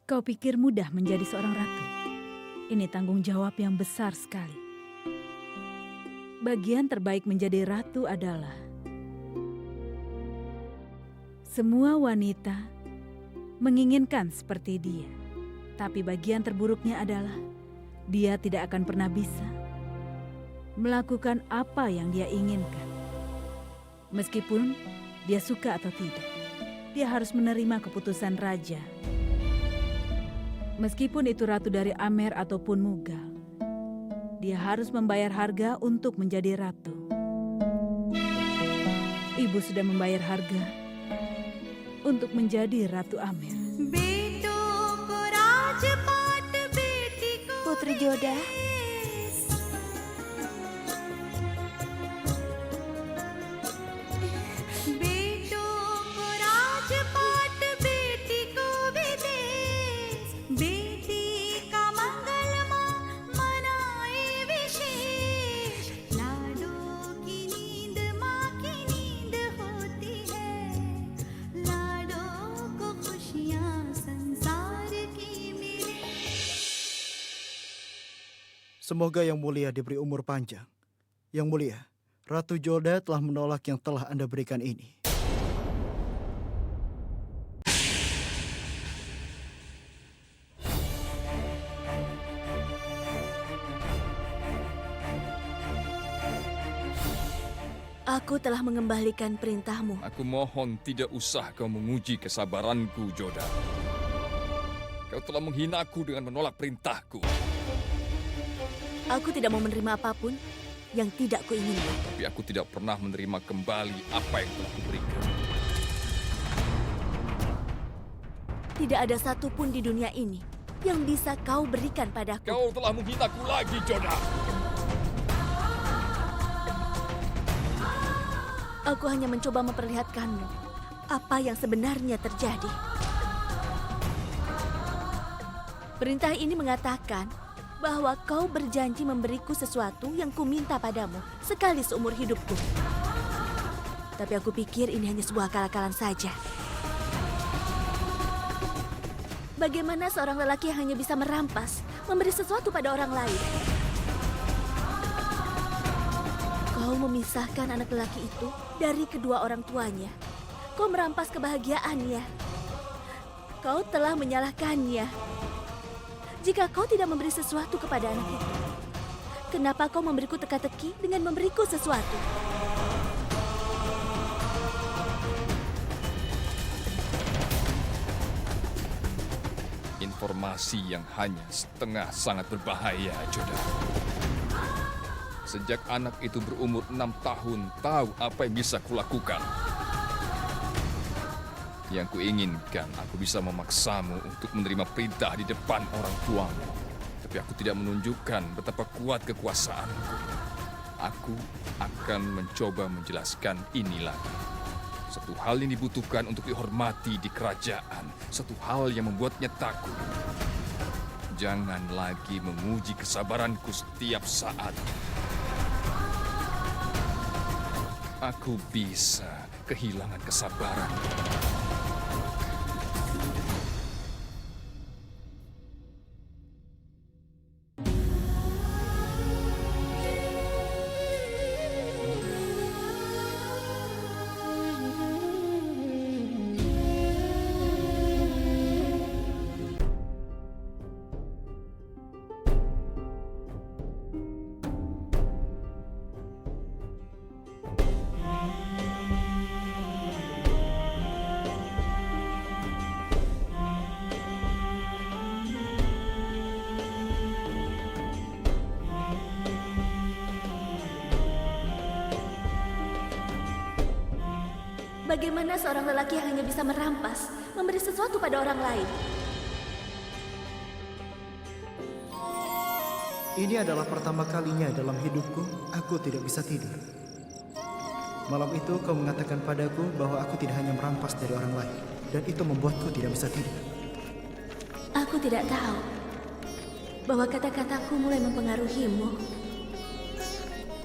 Kau pikir mudah menjadi seorang ratu? Ini tanggung jawab yang besar sekali. Bagian terbaik menjadi ratu adalah semua wanita menginginkan seperti dia. Tapi bagian terburuknya adalah dia tidak akan pernah bisa melakukan apa yang dia inginkan. Meskipun dia suka atau tidak, dia harus menerima keputusan raja. Meskipun itu ratu dari Amer ataupun Mughal, dia harus membayar harga untuk menjadi ratu. Ibu sudah membayar harga untuk menjadi Ratu Amer. Putri Joda, Semoga Yang Mulia diberi umur panjang. Yang Mulia, Ratu Joda telah menolak yang telah Anda berikan ini. aku telah mengembalikan perintahmu. Aku mohon tidak usah kau menguji kesabaranku, Joda. Kau telah menghinaku dengan menolak perintahku. Aku tidak mau menerima apapun yang tidak kuinginkan. Tapi aku tidak pernah menerima kembali apa yang telah kuberikan. Tidak ada satupun di dunia ini yang bisa kau berikan padaku. Kau telah menghinaku lagi, Joda. Aku hanya mencoba memperlihatkanmu apa yang sebenarnya terjadi. Perintah ini mengatakan bahwa kau berjanji memberiku sesuatu yang kuminta padamu sekali seumur hidupku. Tapi aku pikir ini hanya sebuah akal-akalan saja. Bagaimana seorang lelaki yang hanya bisa merampas, memberi sesuatu pada orang lain? Kau memisahkan anak lelaki itu dari kedua orang tuanya. Kau merampas kebahagiaannya. Kau telah menyalahkannya. Jika kau tidak memberi sesuatu kepada anak itu, kenapa kau memberiku teka-teki dengan memberiku sesuatu? Informasi yang hanya setengah sangat berbahaya, Joda. Sejak anak itu berumur 6 tahun, tahu apa yang bisa kulakukan. Yang kuinginkan, aku bisa memaksamu untuk menerima perintah di depan orang tuamu. Tapi aku tidak menunjukkan betapa kuat kekuasaanku. Aku akan mencoba menjelaskan ini lagi. Satu hal yang dibutuhkan untuk dihormati di kerajaan. Satu hal yang membuatnya takut. Jangan lagi menguji kesabaranku setiap saat. Aku bisa kehilangan kesabaran. Bagaimana seorang lelaki yang hanya bisa merampas, memberi sesuatu pada orang lain? Ini adalah pertama kalinya dalam hidupku aku tidak bisa tidur. Malam itu kau mengatakan padaku bahwa aku tidak hanya merampas dari orang lain, dan itu membuatku tidak bisa tidur. Aku tidak tahu bahwa kata-kataku mulai mempengaruhimu.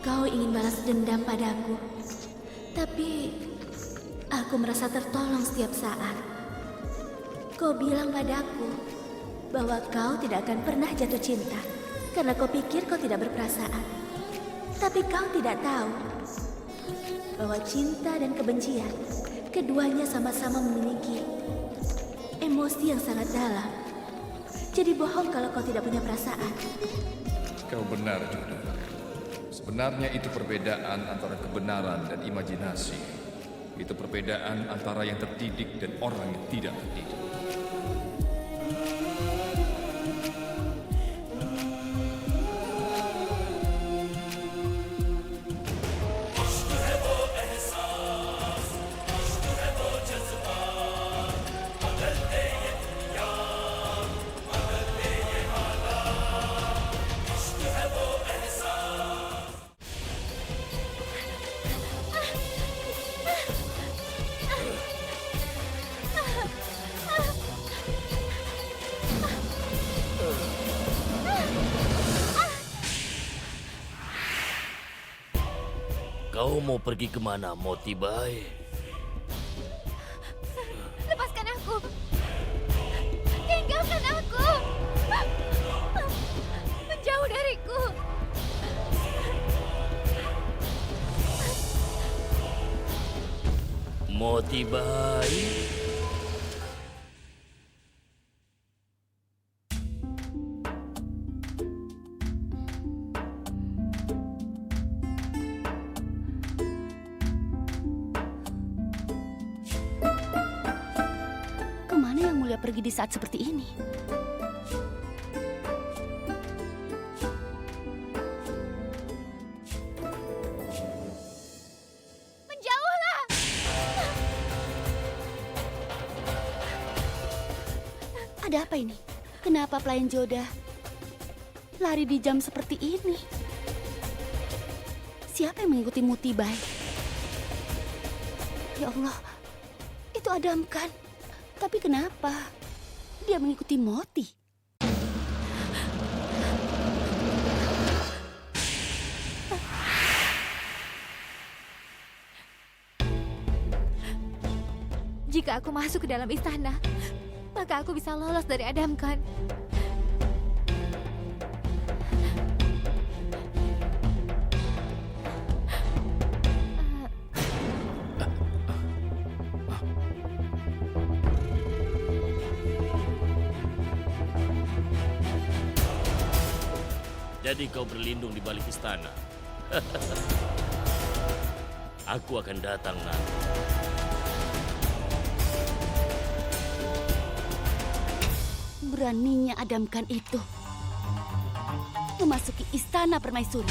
Kau ingin balas dendam padaku, tapi aku merasa tertolong setiap saat. Kau bilang padaku bahwa kau tidak akan pernah jatuh cinta karena kau pikir kau tidak berperasaan. Tapi kau tidak tahu bahwa cinta dan kebencian keduanya sama-sama memiliki emosi yang sangat dalam. Jadi bohong kalau kau tidak punya perasaan. Kau benar, Judah. Sebenarnya itu perbedaan antara kebenaran dan imajinasi. Itu perbedaan antara yang terdidik dan orang yang tidak terdidik. Kau mau pergi kemana, Motibai? Lepaskan aku. Tinggalkan aku. Menjauh dariku. Motibai? Kemana yang mulia pergi di saat seperti ini? Menjauhlah! Ada apa ini? Kenapa pelayan Joda lari di jam seperti ini? Siapa yang mengikuti Motibai? Ya Allah, itu Adam kan? Tapi kenapa dia mengikuti Moti? Jika aku masuk ke dalam istana, maka aku bisa lolos dari Adam kan? Jadi kau berlindung di balik istana. Aku akan datang nanti. Beraninya Adam kan itu memasuki istana permaisuri.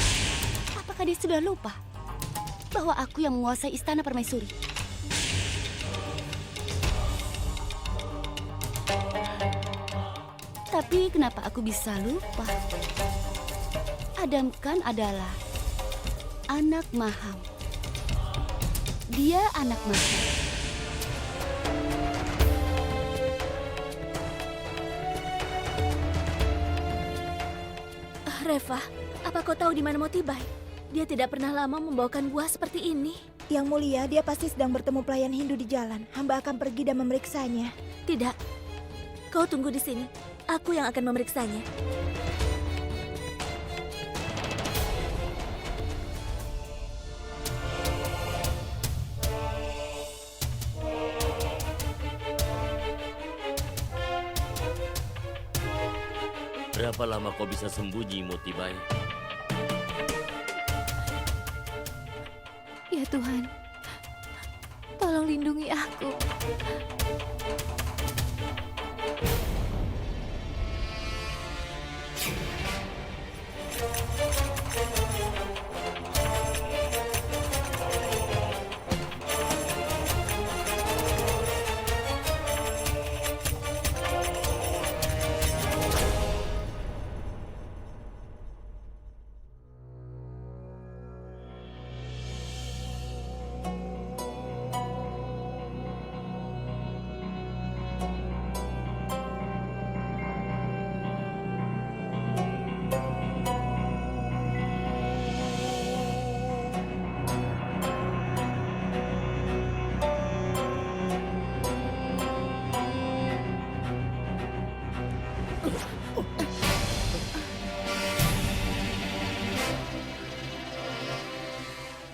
Apakah dia sudah lupa bahwa aku yang menguasai istana permaisuri? Tapi kenapa aku bisa lupa? Adam kan adalah anak Maham. Dia anak Maham. Reva, apa kau tahu di mana Motibai? Dia tidak pernah lama membawakan buah seperti ini. Yang mulia, dia pasti sedang bertemu pelayan Hindu di jalan. Hamba akan pergi dan memeriksanya. Tidak. Kau tunggu di sini. Aku yang akan memeriksanya. Berapa lama kau bisa sembunyi, Motibai? Ya Tuhan, tolong lindungi aku.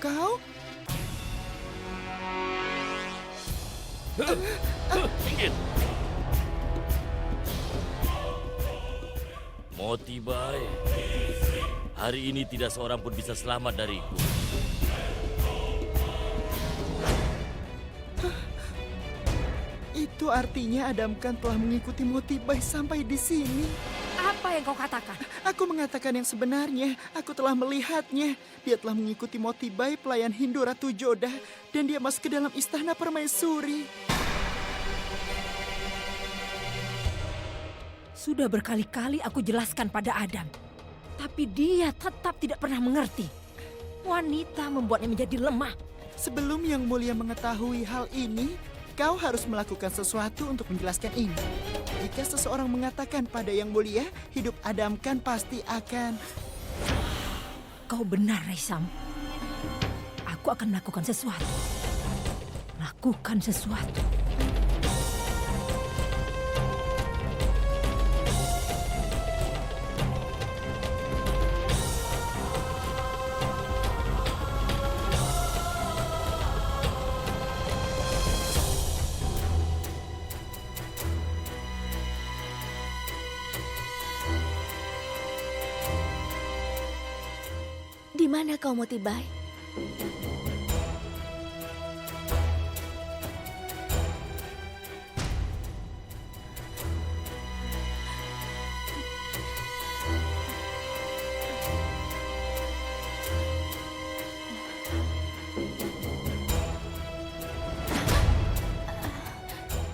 Kau? Minggir. Motibai, hari ini tidak seorang pun bisa selamat dariku. Itu artinya Adamkan telah mengikuti Motibai sampai di sini. Apa yang kau katakan? Aku mengatakan yang sebenarnya. Aku telah melihatnya. Dia telah mengikuti Motibai, pelayan Hindu Ratu Joda, dan dia masuk ke dalam istana permaisuri. Sudah berkali-kali aku jelaskan pada Adam. Tapi dia tetap tidak pernah mengerti. Wanita membuatnya menjadi lemah. Sebelum Yang Mulia mengetahui hal ini, kau harus melakukan sesuatu untuk menjelaskan ini. Jika seseorang mengatakan pada Yang Mulia, hidup Adamkan pasti akan... Kau benar, Raisam. Aku akan melakukan sesuatu. Lakukan sesuatu. Di mana kau, Motibai?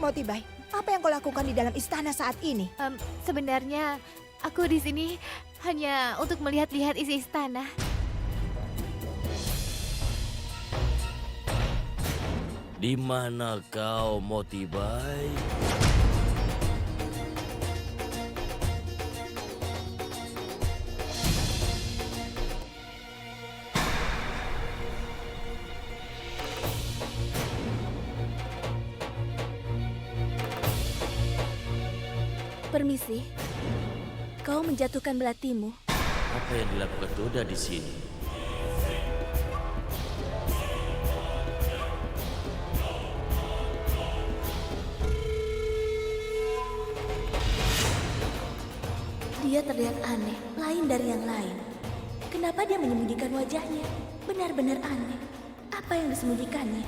Motibai, apa yang kau lakukan di dalam istana saat ini? Sebenarnya aku di sini hanya untuk melihat-lihat isi istana. Di mana kau, Motibai? Permisi. Kau menjatuhkan belatimu. Apa yang dilakukan Joda di sini? Dia terlihat aneh, lain dari yang lain. Kenapa dia menyembunyikan wajahnya? Benar-benar aneh. Apa yang disembunyikannya?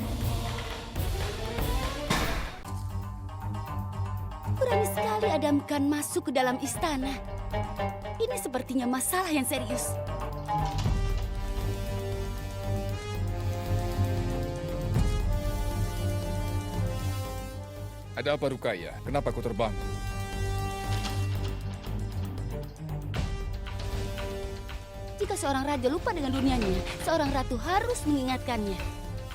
Berani sekali Adamkan masuk ke dalam istana. Ini sepertinya masalah yang serius. Ada apa, Rukaya? Kenapa kau terbangun? Jika seorang raja lupa dengan dunianya, seorang ratu harus mengingatkannya.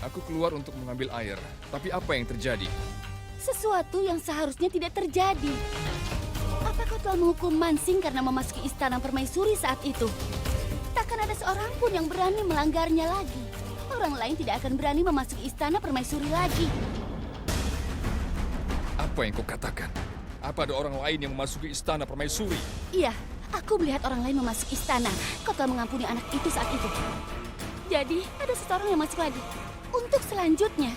Aku keluar untuk mengambil air, tapi apa yang terjadi? Sesuatu yang seharusnya tidak terjadi. Apa kau telah menghukum Mansing karena memasuki istana permaisuri saat itu? Takkan ada seorang pun yang berani melanggarnya lagi. Orang lain tidak akan berani memasuki istana permaisuri lagi. Apa yang kau katakan? Apa ada orang lain yang memasuki istana permaisuri? Iya, aku melihat orang lain memasuki istana. Kau telah mengampuni anak itu saat itu. Jadi, ada seseorang yang masuk lagi. Untuk selanjutnya,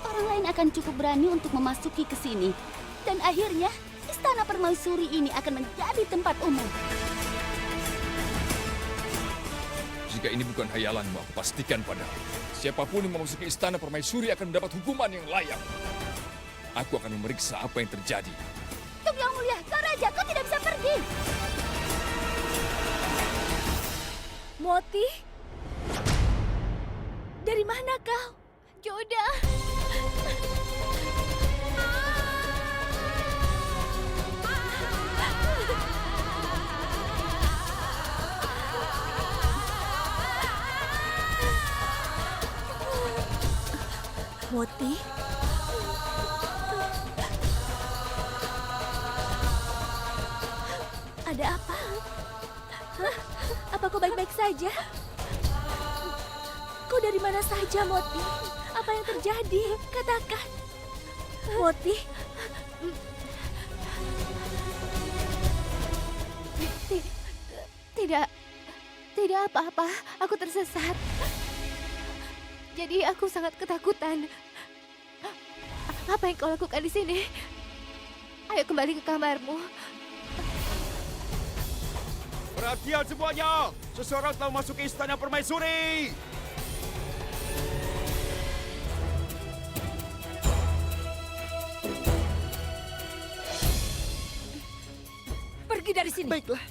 orang lain akan cukup berani untuk memasuki ke sini. Dan akhirnya, istana permaisuri ini akan menjadi tempat umum. Jika ini bukan hayalanmu, aku pastikan padamu. Siapapun yang memasuki istana permaisuri akan mendapat hukuman yang layak. Aku akan memeriksa apa yang terjadi. Tunggu Yang Mulia, kau raja, kau tidak bisa pergi. Moti? Dari mana kau? Joda. Moti? Ada apa? Hah? Apa kau baik-baik saja? Kau dari mana saja, Moti? Apa yang terjadi? Katakan. Moti? Tidak apa-apa, aku tersesat. Jadi aku sangat ketakutan. Apa yang kau lakukan di sini? Ayo kembali ke kamarmu. Perhatian semuanya! Seseorang telah masuk ke istana permaisuri! Pergi dari sini. Baiklah.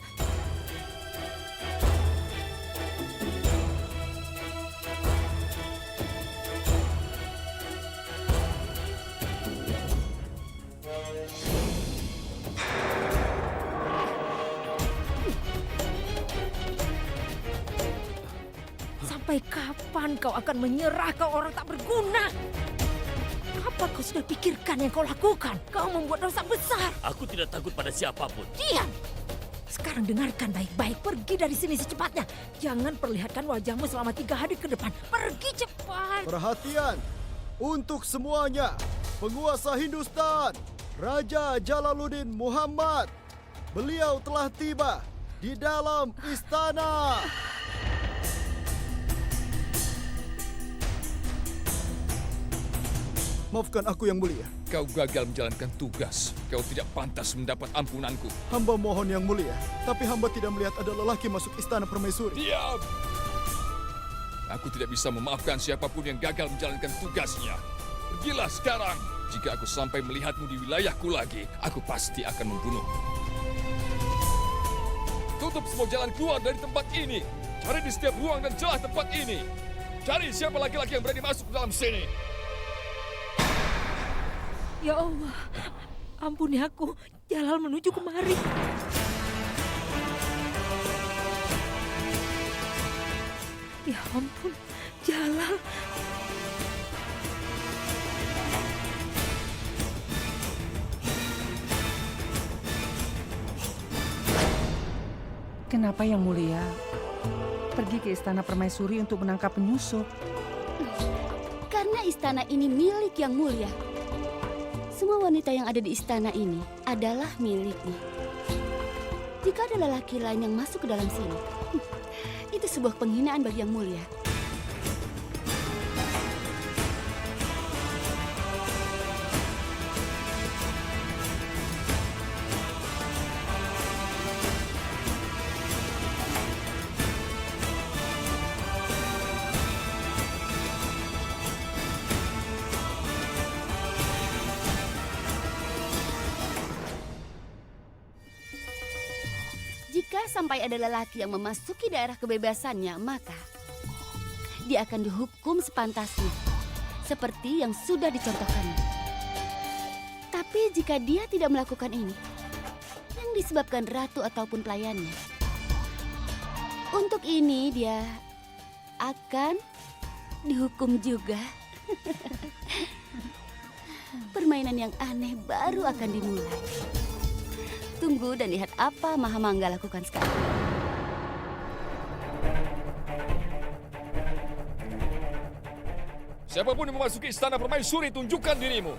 Sampai kapan kau akan menyerah, kau orang tak berguna? Apa kau sudah pikirkan yang kau lakukan? Kau membuat dosa besar. Aku tidak takut pada siapapun. Diam! Sekarang dengarkan baik-baik. Pergi dari sini secepatnya. Jangan perlihatkan wajahmu selama 3 hari ke depan. Pergi cepat! Perhatian untuk semuanya. Penguasa Hindustan, Raja Jalaluddin Muhammad. Beliau telah tiba di dalam istana. Maafkan aku yang mulia. Kau gagal menjalankan tugas. Kau tidak pantas mendapat ampunanku. Hamba mohon yang mulia, tapi hamba tidak melihat ada lelaki masuk istana permaisuri. Diam! Aku tidak bisa memaafkan siapapun yang gagal menjalankan tugasnya. Pergilah sekarang. Jika aku sampai melihatmu di wilayahku lagi, aku pasti akan membunuhmu. Tutup semua jalan keluar dari tempat ini. Cari di setiap ruang dan celah tempat ini. Cari siapa laki-laki yang berani masuk ke dalam sini. Ya Allah, ampuni aku. Jalal menuju kemari. Ya ampun, Jalal. Kenapa Yang Mulia pergi ke istana permaisuri untuk menangkap penyusup? Karena istana ini milik Yang Mulia. Semua wanita yang ada di istana ini adalah miliknya. Jika ada lelaki lain yang masuk ke dalam sini, itu sebuah penghinaan bagi Yang Mulia. Jika sampai ada lelaki yang memasuki daerah kebebasannya, maka dia akan dihukum sepantasnya, seperti yang sudah dicontohkannya. Tapi jika dia tidak melakukan ini, yang disebabkan ratu ataupun pelayannya, untuk ini dia akan dihukum juga. Permainan yang aneh baru akan dimulai. Tunggu dan lihat apa Mahamangga lakukan sekarang. Siapapun yang memasuki istana permaisuri, tunjukkan dirimu.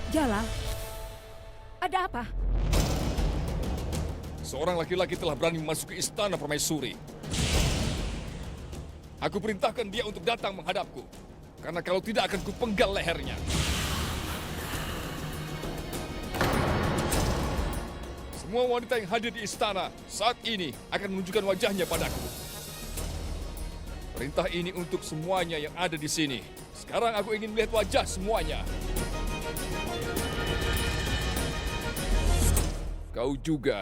Jalal, ada apa? Seorang laki-laki telah berani memasuki istana permaisuri. Aku perintahkan dia untuk datang menghadapku. Karena kalau tidak akan kupenggal lehernya. Semua wanita yang hadir di istana saat ini akan menunjukkan wajahnya padaku. Perintah ini untuk semuanya yang ada di sini. Sekarang aku ingin melihat wajah semuanya. Kau juga.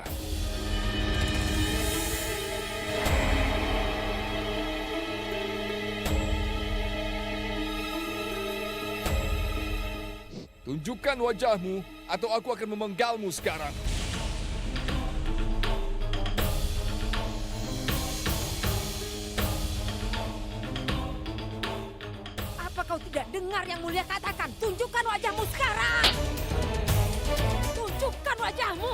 Tunjukkan wajahmu atau aku akan memenggalmu sekarang. Apa kau tidak dengar? dengar yang mulia katakan. Tunjukkan wajahmu sekarang. Tunjukkan wajahmu.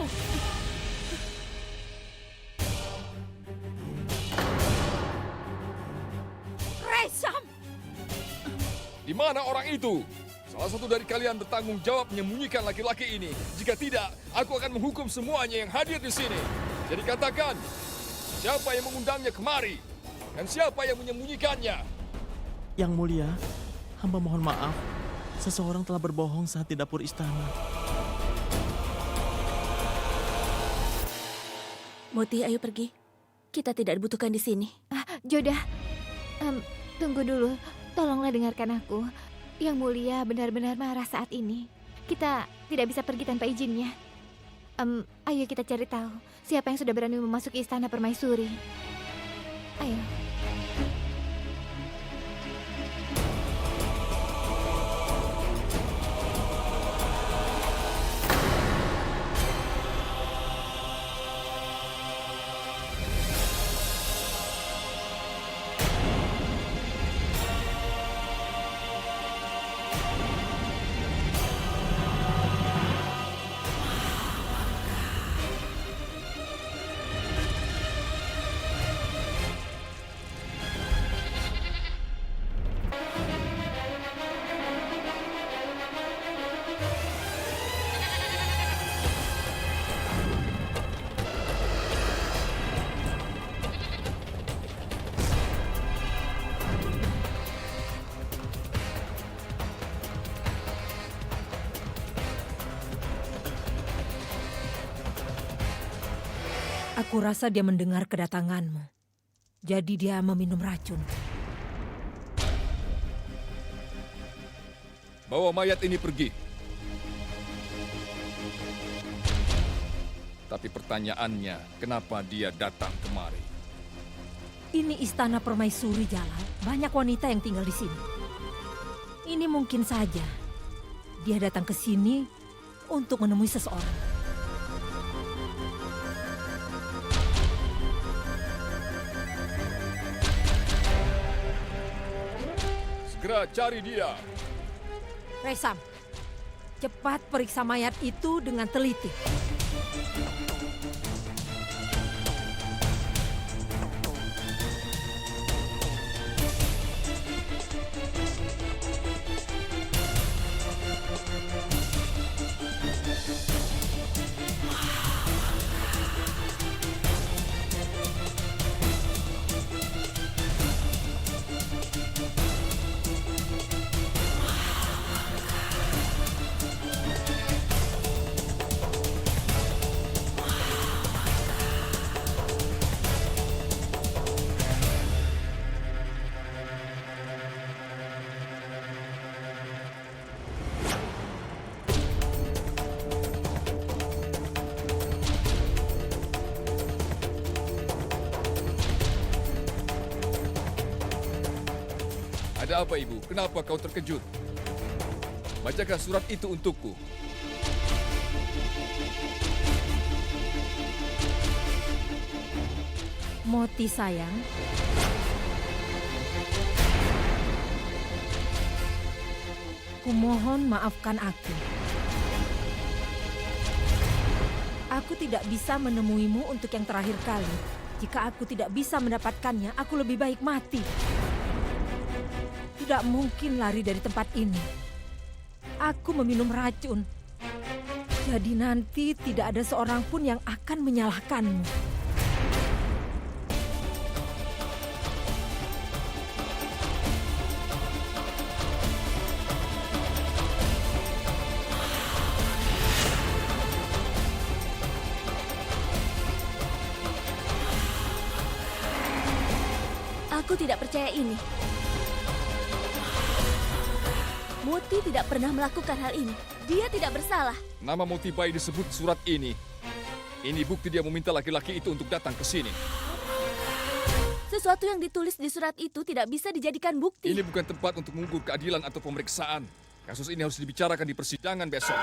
Resam! Di mana orang itu? Salah satu dari kalian bertanggung jawab menyembunyikan laki-laki ini. Jika tidak, aku akan menghukum semuanya yang hadir di sini. Jadi katakan, siapa yang mengundangnya kemari? Dan siapa yang menyembunyikannya? Yang mulia, hamba mohon maaf. Seseorang telah berbohong saat di dapur istana. Moti, ayo pergi. Kita tidak dibutuhkan di sini. Jodah, tunggu dulu. Tolonglah dengarkan aku. Yang mulia benar-benar marah saat ini. Kita tidak bisa pergi tanpa izinnya. Ayo kita cari tahu siapa yang sudah berani memasuki istana permaisuri. Ayo. Aku rasa dia mendengar kedatanganmu. Jadi dia meminum racun. Bawa mayat ini pergi. Tapi pertanyaannya, kenapa dia datang kemari? Ini istana permaisuri, Jalal. Banyak wanita yang tinggal di sini. Ini mungkin saja dia datang ke sini untuk menemui seseorang. Segera cari dia. Resam, cepat periksa mayat itu dengan teliti. Ada apa, Ibu? Kenapa kau terkejut? Bacakan surat itu untukku. Moti sayang, kumohon maafkan aku. Aku tidak bisa menemuimu untuk yang terakhir kali. Jika aku tidak bisa mendapatkannya, aku lebih baik mati. Tidak mungkin lari dari tempat ini. Aku meminum racun. Jadi nanti tidak ada seorang pun yang akan menyalahkanmu. Aku tidak percaya ini. Moti tidak pernah melakukan hal ini. Dia tidak bersalah. Nama Moti Bai disebut surat ini. Ini bukti dia meminta laki-laki itu untuk datang ke sini. Sesuatu yang ditulis di surat itu tidak bisa dijadikan bukti. Ini bukan tempat untuk mengukur keadilan atau pemeriksaan. Kasus ini harus dibicarakan di persidangan besok.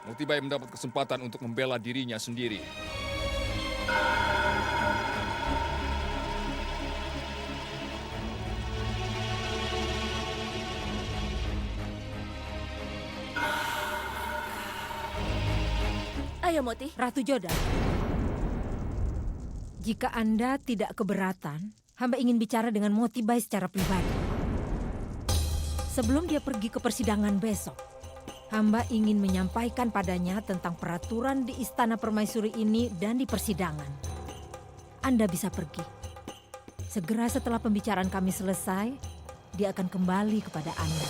Moti Bai mendapat kesempatan untuk membela dirinya sendiri. Ayo, Moti. Ratu Joda, jika Anda tidak keberatan, hamba ingin bicara dengan Moti Bai secara pribadi. Sebelum dia pergi ke persidangan besok, hamba ingin menyampaikan padanya tentang peraturan di Istana Permaisuri ini dan di persidangan. Anda bisa pergi. Segera setelah pembicaraan kami selesai, dia akan kembali kepada Anda.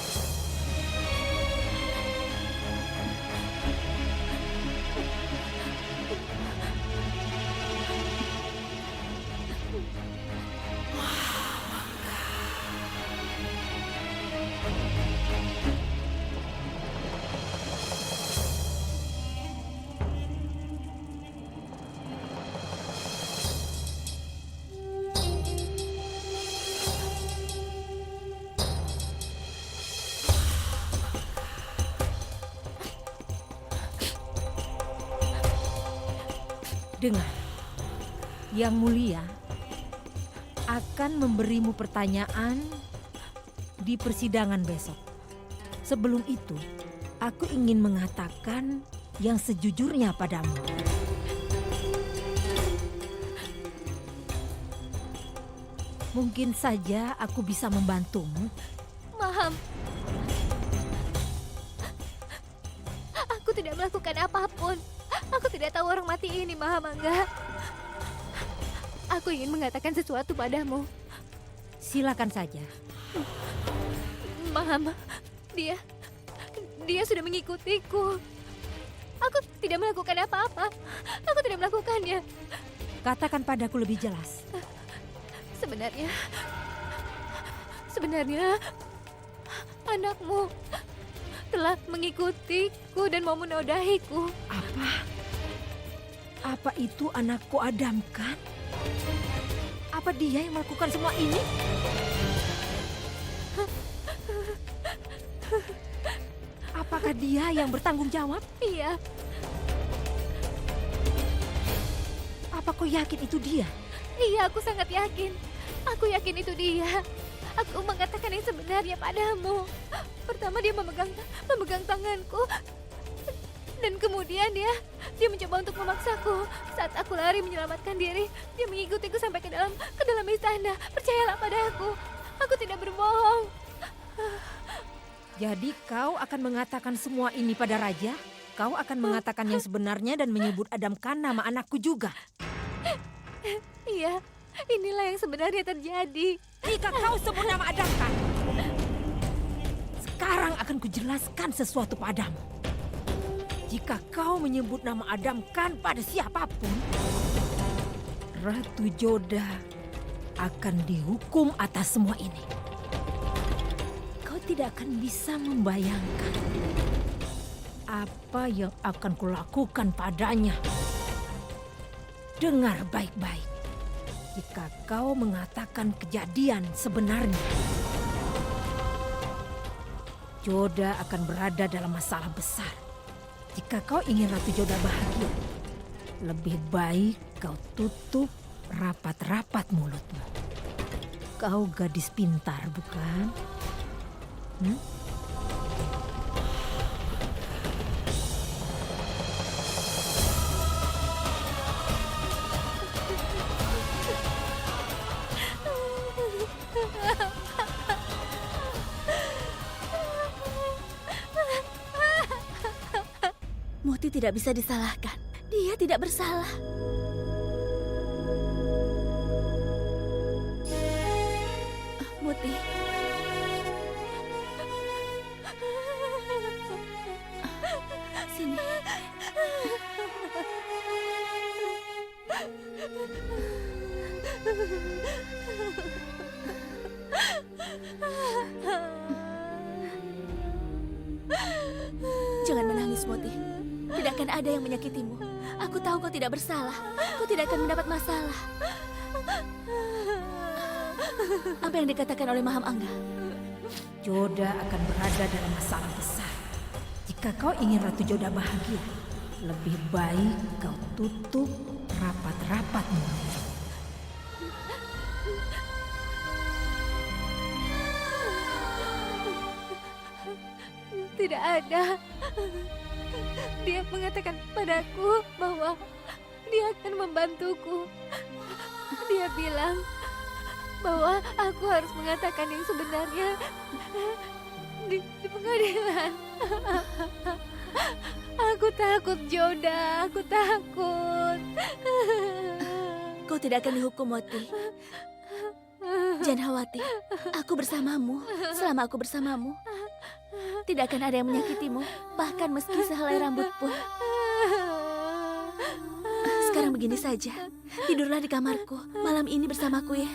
Dengar, Yang Mulia akan memberimu pertanyaan di persidangan besok. Sebelum itu, aku ingin mengatakan yang sejujurnya padamu. Mungkin saja aku bisa membantumu. Maham, aku tidak melakukan apapun. Aku tidak tahu orang mati ini, Mahamangga. Aku ingin mengatakan sesuatu padamu. Silakan saja. Maham, dia sudah mengikutiku. Aku tidak melakukan apa-apa. Aku tidak melakukannya. Katakan padaku lebih jelas. Sebenarnya anakmu telah mengikutiku dan mau menodaiku. Apa itu anakku Adam kan? Apa dia yang melakukan semua ini? Apakah dia yang bertanggung jawab? Iya. Apa kau yakin itu dia? Iya, aku sangat yakin. Aku yakin itu dia. Aku mengatakan yang sebenarnya padamu. Pertama dia memegang tanganku. Dan kemudian dia mencoba untuk memaksaku. Saat aku lari menyelamatkan diri, dia mengikutiku sampai ke dalam istana. Percayalah padaku. Aku tidak berbohong. Jadi kau akan mengatakan semua ini pada raja? Kau akan mengatakan yang sebenarnya dan menyebut Adam Khan nama anakku juga? Iya, inilah yang sebenarnya terjadi. Jika kau sebut nama Adam Khan, sekarang akan kujelaskan sesuatu padamu. Jika kau menyebut nama Adam Khan pada siapapun, Ratu Joda akan dihukum atas semua ini. Kau tidak akan bisa membayangkan apa yang akan kulakukan padanya. Dengar baik-baik. Jika kau mengatakan kejadian sebenarnya, Joda akan berada dalam masalah besar. Jika kau ingin Ratu Joda bahagia, lebih baik kau tutup rapat-rapat mulutmu. Kau gadis pintar, bukan? Moti tidak bisa disalahkan. Dia tidak bersalah. Moti. Sini. Jangan menangis, Moti. Tidak akan ada yang menyakitimu. Aku tahu kau tidak bersalah. Kau tidak akan mendapat masalah. Apa yang dikatakan oleh Maham Angga? Joda akan berada dalam masalah besar. Jika kau ingin Ratu Joda bahagia, lebih baik kau tutup rapat-rapat mulut. Tidak ada. Dia mengatakan padaku bahwa dia akan membantuku. Dia bilang bahwa aku harus mengatakan yang sebenarnya di pengadilan. Aku takut, Joda. Aku takut. Kau tidak akan dihukum, Moti. Jangan khawatir. Aku bersamamu. Selama aku bersamamu, tidak akan ada yang menyakitimu. Bahkan meski sehelai rambut pun. Sekarang begini saja. Tidurlah di kamarku. Malam ini bersamaku ya.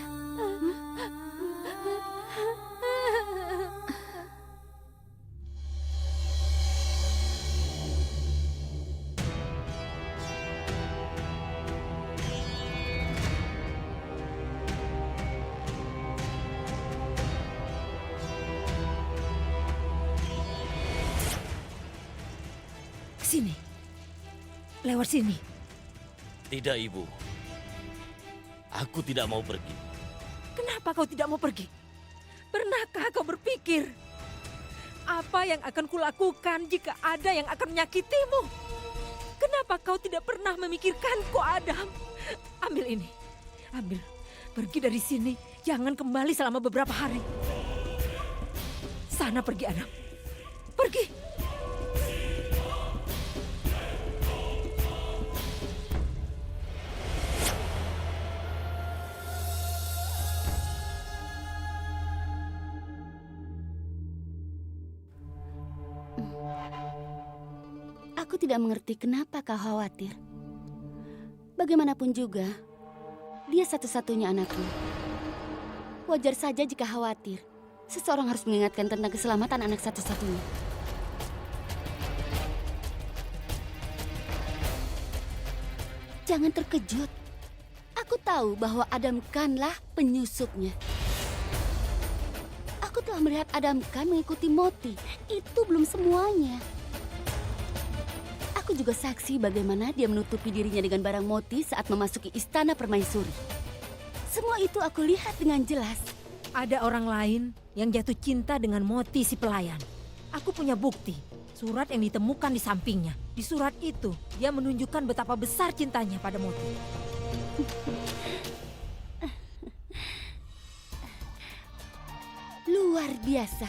Sini. Lewat sini. Tidak, Ibu. Aku tidak mau pergi. Kenapa kau tidak mau pergi? Pernahkah kau berpikir apa yang akan kulakukan jika ada yang akan menyakitimu? Kenapa kau tidak pernah memikirkanku, Adam? Ambil ini. Ambil. Pergi dari sini. Jangan kembali selama beberapa hari. Sana pergi, Adam. Pergi. Aku tidak mengerti kenapa kau khawatir. Bagaimanapun juga, dia satu-satunya anakku. Wajar saja jika khawatir. Seseorang harus mengingatkan tentang keselamatan anak satu-satunya. Jangan terkejut. Aku tahu bahwa Adam Khan-lah penyusupnya. Aku telah melihat Adam Khan mengikuti Moti. Itu belum semuanya. Aku juga saksi bagaimana dia menutupi dirinya dengan barang Moti saat memasuki istana permaisuri. Semua itu aku lihat dengan jelas. Ada orang lain yang jatuh cinta dengan Moti si pelayan. Aku punya bukti. Surat yang ditemukan di sampingnya. Di surat itu, dia menunjukkan betapa besar cintanya pada Moti. Luar biasa.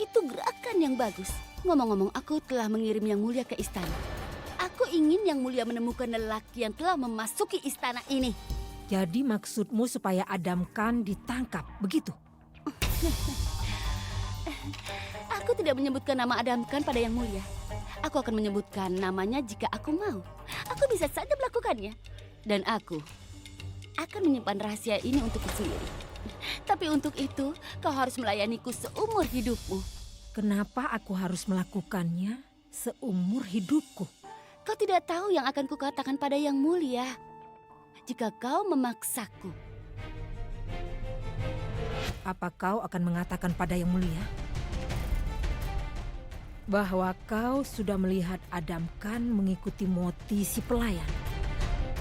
Itu gerakan yang bagus. Ngomong-ngomong, aku telah mengirim Yang Mulia ke istana. Aku ingin Yang Mulia menemukan lelaki yang telah memasuki istana ini. Jadi maksudmu supaya Adam Khan ditangkap, begitu? Aku tidak menyebutkan nama Adam Khan pada Yang Mulia. Aku akan menyebutkan namanya jika aku mau. Aku bisa saja melakukannya. Dan aku akan menyimpan rahasia ini untukku sendiri. Tapi untuk itu, kau harus melayaniku seumur hidupmu. Kenapa aku harus melakukannya seumur hidupku? Kau tidak tahu yang akan kukatakan pada Yang Mulia jika kau memaksaku. Apa kau akan mengatakan pada Yang Mulia bahwa kau sudah melihat Adam Khan mengikuti Moti si pelayan?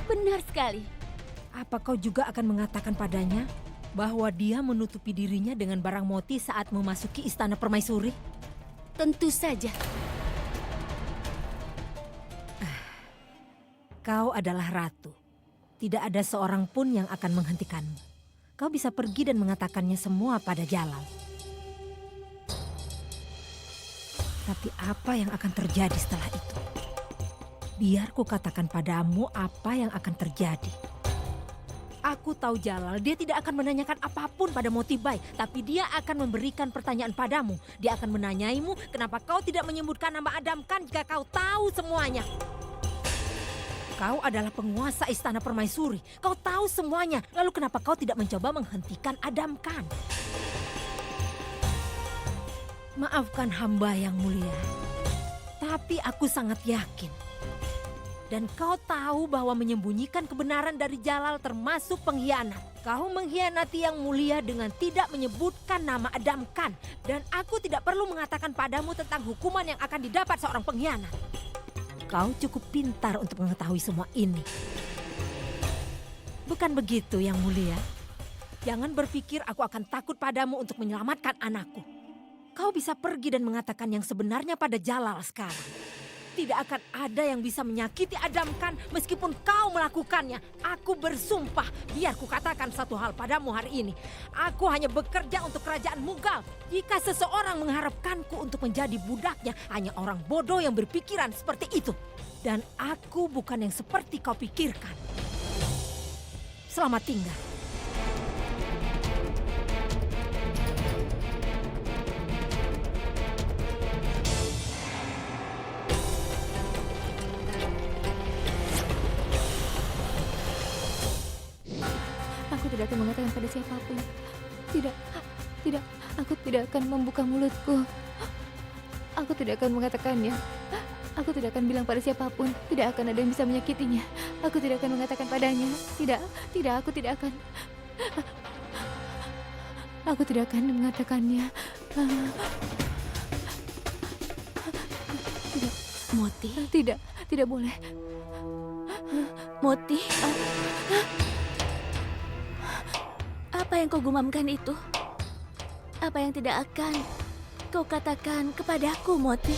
Benar sekali. Apa kau juga akan mengatakan padanya bahwa dia menutupi dirinya dengan barang Moti saat memasuki istana permaisuri? Tentu saja. Kau adalah ratu. Tidak ada seorang pun yang akan menghentikanmu. Kau bisa pergi dan mengatakannya semua pada Jalal. Tapi apa yang akan terjadi setelah itu? Biar ku katakan padamu apa yang akan terjadi. Aku tahu Jalal, dia tidak akan menanyakan apapun pada Motibai, tapi dia akan memberikan pertanyaan padamu. Dia akan menanyaimu kenapa kau tidak menyebutkan nama Adam Khan jika kau tahu semuanya. Kau adalah penguasa istana permaisuri. Kau tahu semuanya. Lalu kenapa kau tidak mencoba menghentikan Adam Khan? Maafkan hamba Yang Mulia. Tapi aku sangat yakin. Dan kau tahu bahwa menyembunyikan kebenaran dari Jalal termasuk pengkhianat. Kau mengkhianati Yang Mulia dengan tidak menyebutkan nama Adam Khan. Dan aku tidak perlu mengatakan padamu tentang hukuman yang akan didapat seorang pengkhianat. Kau cukup pintar untuk mengetahui semua ini. Bukan begitu, Yang Mulia? Jangan berpikir aku akan takut padamu untuk menyelamatkan anakku. Kau bisa pergi dan mengatakan yang sebenarnya pada Jalal sekarang. Tidak akan ada yang bisa menyakiti Adam Khan meskipun kau melakukannya. Aku bersumpah, biar kukatakan satu hal padamu hari ini. Aku hanya bekerja untuk kerajaan Mughal. Jika seseorang mengharapkanku untuk menjadi budaknya, hanya orang bodoh yang berpikiran seperti itu. Dan aku bukan yang seperti kau pikirkan. Selamat tinggal. Aku tidak akan mengatakan pada siapapun. Tidak, aku tidak akan membuka mulutku. Aku tidak akan mengatakannya. Aku tidak akan bilang pada siapapun. Tidak akan ada yang bisa menyakitinya. Aku tidak akan mengatakan padanya. Tidak, aku tidak akan. Aku tidak akan mengatakannya. Tidak. Moti? Tidak boleh. Moti? Apa yang kau gumamkan itu? Apa yang tidak akan kau katakan kepadaku, Moti?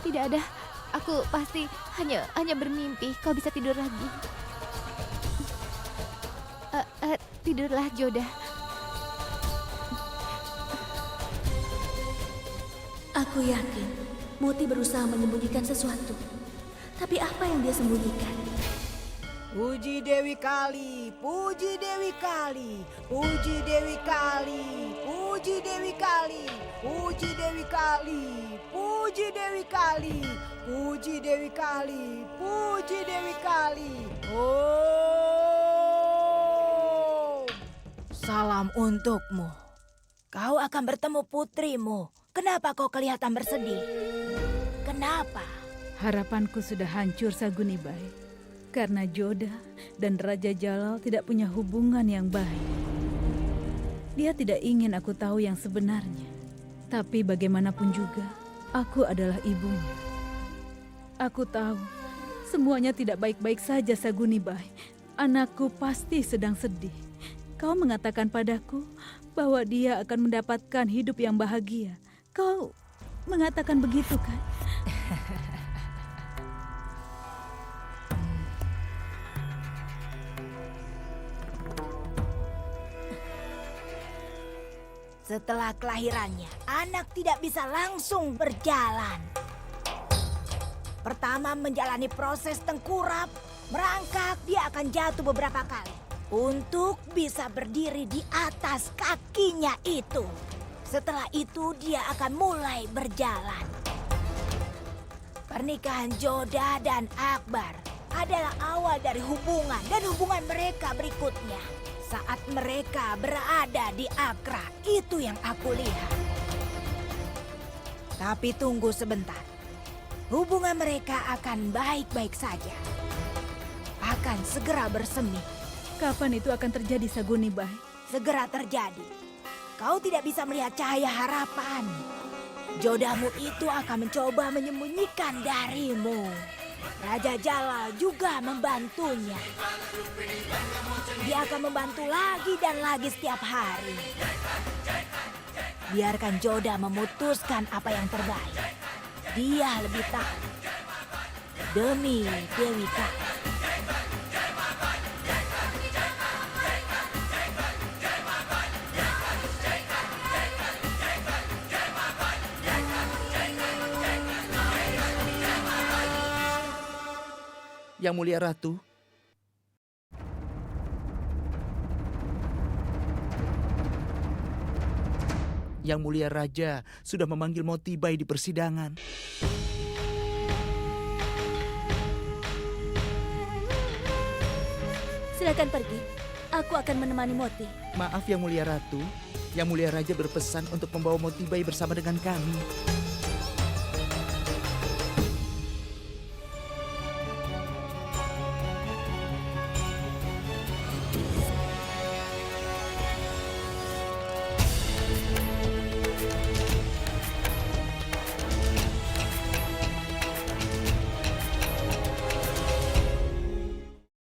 Tidak ada. Aku pasti hanya bermimpi. Kau bisa tidur lagi. Tidurlah, Joda. Aku yakin Moti berusaha menyembunyikan sesuatu. Tapi apa yang dia sembunyikan? Puji Dewi Kali, puji Dewi Kali, puji Dewi Kali, puji Dewi Kali, puji Dewi Kali, puji Dewi Kali, puji Dewi Kali, puji Dewi Kali. Oh, salam untukmu. Kau akan bertemu putrimu. Kenapa kau kelihatan bersedih? Kenapa? Harapanku sudah hancur, Saguni Bai. Karena Joda dan Raja Jalal tidak punya hubungan yang baik. Dia tidak ingin aku tahu yang sebenarnya. Tapi bagaimanapun juga, aku adalah ibunya. Aku tahu semuanya tidak baik-baik saja, Saguni Bai. Anakku pasti sedang sedih. Kau mengatakan padaku bahwa dia akan mendapatkan hidup yang bahagia. Kau mengatakan begitu, kan? Setelah kelahirannya, anak tidak bisa langsung berjalan. Pertama menjalani proses tengkurap, merangkak, dia akan jatuh beberapa kali. Untuk bisa berdiri di atas kakinya itu. Setelah itu dia akan mulai berjalan. Pernikahan Joda dan Akbar adalah awal dari hubungan dan hubungan mereka berikutnya. Saat mereka berada di Akra, itu yang aku lihat. Tapi tunggu sebentar. Hubungan mereka akan baik-baik saja. Akan segera bersemi. Kapan itu akan terjadi, Saguni Bai? Segera terjadi. Kau tidak bisa melihat cahaya harapan. Jodamu itu akan mencoba menyembunyikan darimu. Raja Jalal juga membantunya. Dia akan membantu lagi dan lagi setiap hari. Biarkan Joda memutuskan apa yang terbaik. Dia lebih tahu. Demi Dewi Kali. Yang Mulia Ratu, Yang Mulia Raja sudah memanggil Moti Bai di persidangan. Silakan pergi. Aku akan menemani Moti. Maaf Yang Mulia Ratu, Yang Mulia Raja berpesan untuk membawa Moti Bai bersama dengan kami.